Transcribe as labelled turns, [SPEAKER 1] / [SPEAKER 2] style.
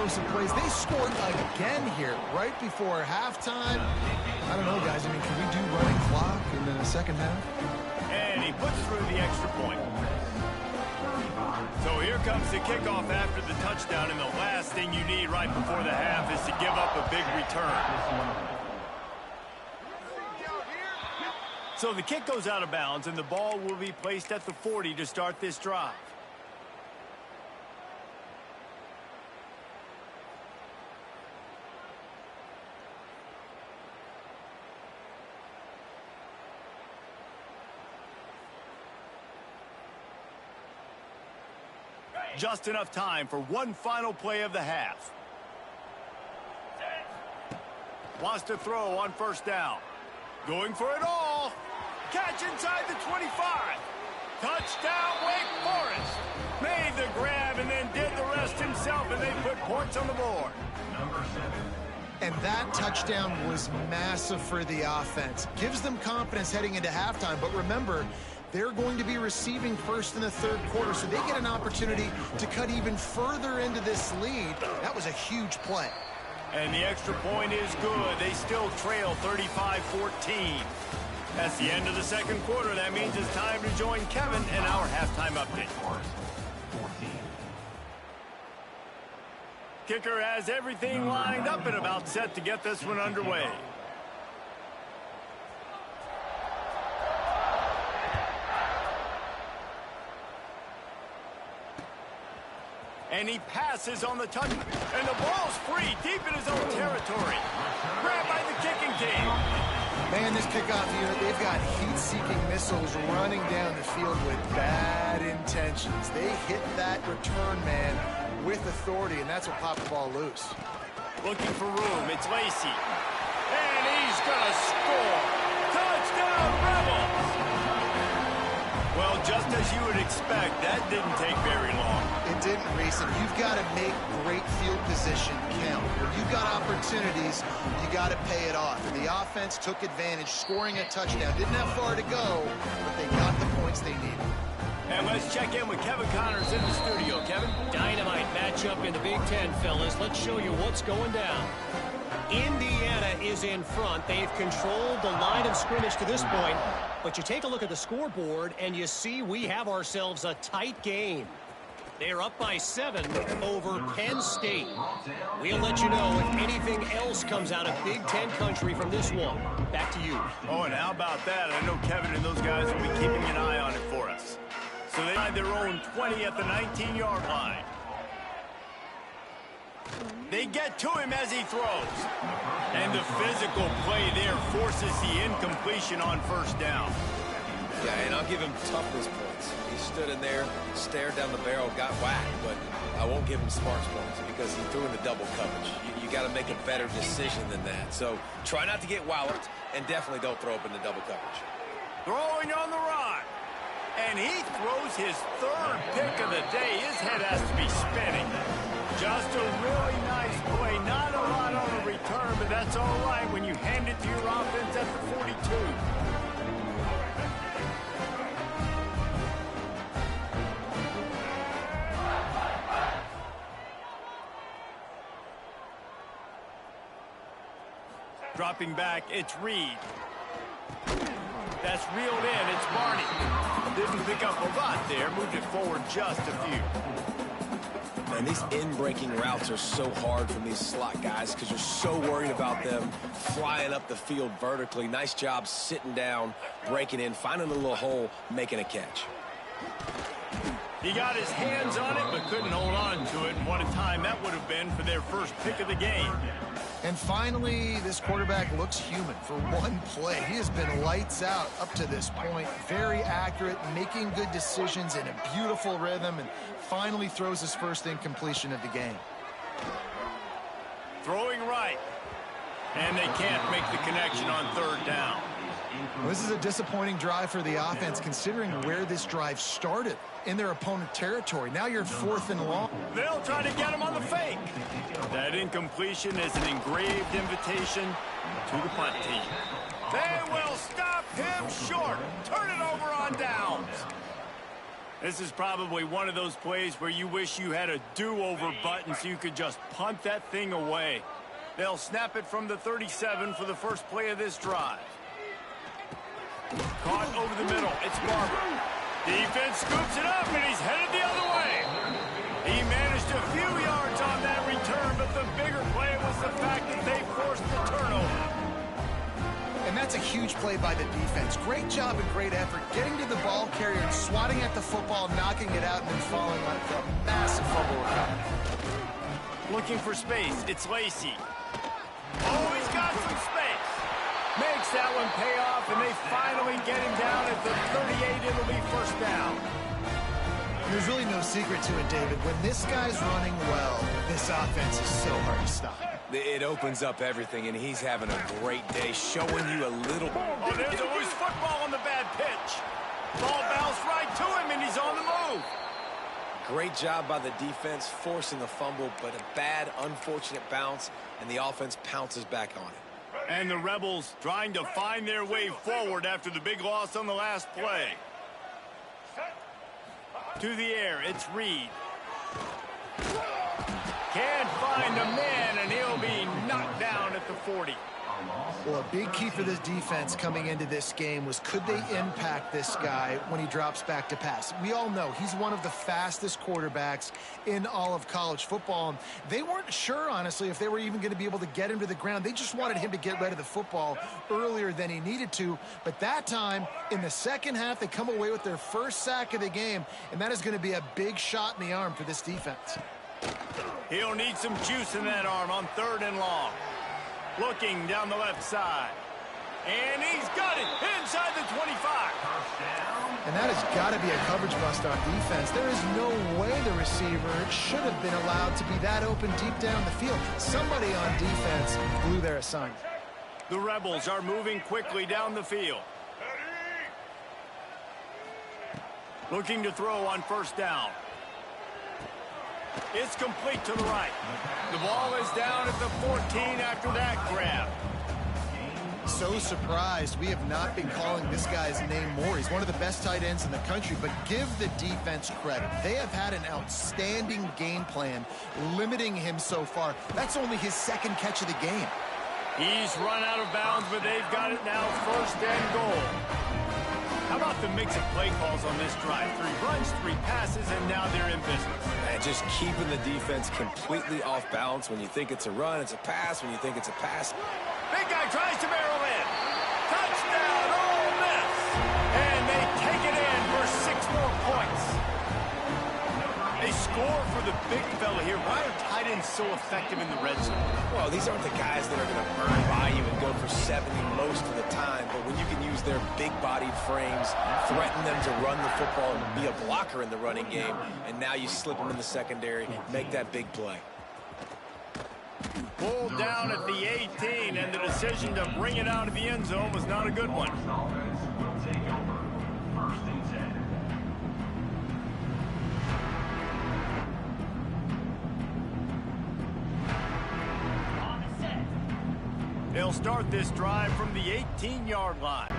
[SPEAKER 1] explosive plays. They scored again here right before halftime. I don't know, guys. I mean, can we do running clock in the second half?
[SPEAKER 2] And he puts through the extra point. So here comes the kickoff after the touchdown, and the last thing you need right before the half is to give up a big return. So the kick goes out of bounds, and the ball will be placed at the 40 to start this drive. Just enough time for one final play of the half. Wants to throw on first down. Going for it all. Catch inside the 25. Touchdown, Wake Forest. Made the grab and then did the rest himself, and they put points on the board.
[SPEAKER 3] Number 7.
[SPEAKER 1] And that touchdown was massive for the offense. Gives them confidence heading into halftime. But remember, they're going to be receiving first in the third quarter, so they get an opportunity to cut even further into this lead. That was a huge play.
[SPEAKER 2] And the extra point is good. They still trail 35-14. That's the end of the second quarter. That means it's time to join Kevin in our halftime update. Kicker has everything lined up and about set to get this one underway. And he passes on the touch. And the ball's free deep in his own territory. Grabbed by the kicking team.
[SPEAKER 1] Man, this kickoff unit, they've got heat-seeking missiles running down the field with bad intentions. They hit that return man with authority, and that's what popped the ball loose.
[SPEAKER 2] Looking for room. It's Lacy. And he's going to score. Touchdown, Rebels! Well, just as you would expect, that didn't take very long.
[SPEAKER 1] It didn't, Reese, and you've got to make great field position count. When you've got opportunities, you got to pay it off. And the offense took advantage, scoring a touchdown. Didn't have far to go, but they got the points they needed.
[SPEAKER 2] And let's check in with Kevin Connors in the studio. Kevin?
[SPEAKER 4] Dynamite matchup in the Big Ten, fellas. Let's show you what's going down. Indiana is in front. They've controlled the line of scrimmage to this point. But you take a look at the scoreboard, and you see we have ourselves a tight game. They're up by 7 over Penn State. We'll let you know if anything else comes out of Big Ten country from this one. Back to you.
[SPEAKER 2] Oh, and how about that? I know Kevin and those guys will be keeping an eye on it for us. So they find their own 20 at the 19-yard line. They get to him as he throws. And the physical play there forces the incompletion on first down.
[SPEAKER 5] Yeah, and I'll give him toughness points. He stood in there, stared down the barrel, got whacked, but I won't give him smarts points because he threw in the double coverage. You got to make a better decision than that. So try not to get walloped, and definitely don't throw up in the double coverage.
[SPEAKER 2] Throwing on the run. And he throws his third pick of the day. His head has to be spinning. Just a really nice play. Not a lot on the return, but that's all right when you hand it to your offense at the 42. Dropping back, it's Reed. That's reeled in, it's Barney. Didn't pick up a lot there, moved it forward just a few.
[SPEAKER 5] Man, these in-breaking routes are so hard from these slot guys because you're so worried about them flying up the field vertically. Nice job sitting down, breaking in, finding a little hole, making a catch.
[SPEAKER 2] He got his hands on it, but couldn't hold on to it. And what a time that would have been for their first pick of the game.
[SPEAKER 1] And finally, this quarterback looks human for one play. He has been lights out up to this point. Very accurate, making good decisions in a beautiful rhythm, and finally throws his first incompletion of the game.
[SPEAKER 2] Throwing right. And they can't make the connection on third down.
[SPEAKER 1] Well, this is a disappointing drive for the offense, considering where this drive started, in their opponent territory. Now you're 4th and long.
[SPEAKER 2] They'll try to get him on the fake. That incompletion is an engraved invitation to the punt team. They will stop him short. Turn it over on downs. This is probably one of those plays where you wish you had a do-over button so you could just punt that thing away. They'll snap it from the 37 for the first play of this drive. Caught over the middle. It's Barber. Defense scoops it up, and he's headed the other way. He managed a few yards on that return, but the bigger play was the fact that they forced the turnover.
[SPEAKER 1] And that's a huge play by the defense. Great job and great effort getting to the ball carrier and swatting at the football, knocking it out, and then falling on a massive fumble recovery.
[SPEAKER 2] Looking for space. It's Lacy. Oh, he's got some space. Makes that one pay off, and they finally get him down at the 38. It'll be first down.
[SPEAKER 1] There's really no secret to it, David. When this guy's running well, this offense is so hard to stop.
[SPEAKER 5] It opens up everything, and he's having a great day, showing you a little...
[SPEAKER 2] Oh, there's a loose football on the bad pitch. Ball bounced right to him, and he's on the move.
[SPEAKER 5] Great job by the defense, forcing the fumble, but a bad, unfortunate bounce, and the offense pounces back on it.
[SPEAKER 2] And the Rebels trying to find their way forward after the big loss on the last play. To the air, it's Reed. Can't find a man, and he'll be knocked down at the 40.
[SPEAKER 1] Well, a big key for this defense coming into this game was could they impact this guy when he drops back to pass. We all know he's one of the fastest quarterbacks in all of college football. They weren't sure, honestly, if they were even going to be able to get him to the ground. They just wanted him to get rid of the football earlier than he needed to. But that time, in the second half, they come away with their first sack of the game, and that is going to be a big shot in the arm for this defense.
[SPEAKER 2] He'll need some juice in that arm on 3rd and long. Looking down the left side. And he's got it inside the 25.
[SPEAKER 1] And that has got to be a coverage bust on defense. There is no way the receiver should have been allowed to be that open deep down the field. Somebody on defense blew their assignment.
[SPEAKER 2] The Rebels are moving quickly down the field. Looking to throw on 1st down. It's complete to the right. The ball is down at the 14 after that grab.
[SPEAKER 1] So surprised we have not been calling this guy's name more. He's one of the best tight ends in the country, but give the defense credit. They have had an outstanding game plan limiting him so far. That's only his 2nd catch of the game.
[SPEAKER 2] He's run out of bounds, but they've got it now 1st and goal. How about the mix of play calls on this drive? 3 runs, 3 passes, and now they're in business.
[SPEAKER 5] And just keeping the defense completely off balance. When you think it's a run, it's a pass. When you think it's a pass.
[SPEAKER 2] Big guy tries to barrel in. Touchdown, Ole Miss. And they take it in for 6 more points. They score for the big fella here. Why are tight ends so effective in the red zone?
[SPEAKER 5] Well, these aren't the guys that are going to burn by you and go for 70 most of the time, but when you can use their big-bodied frames, threaten them to run the football and be a blocker in the running game, and now you slip them in the secondary, make that big play.
[SPEAKER 2] Pulled down at the 18, and the decision to bring it out of the end zone was not a good one. They'll start this drive from the 18-yard line.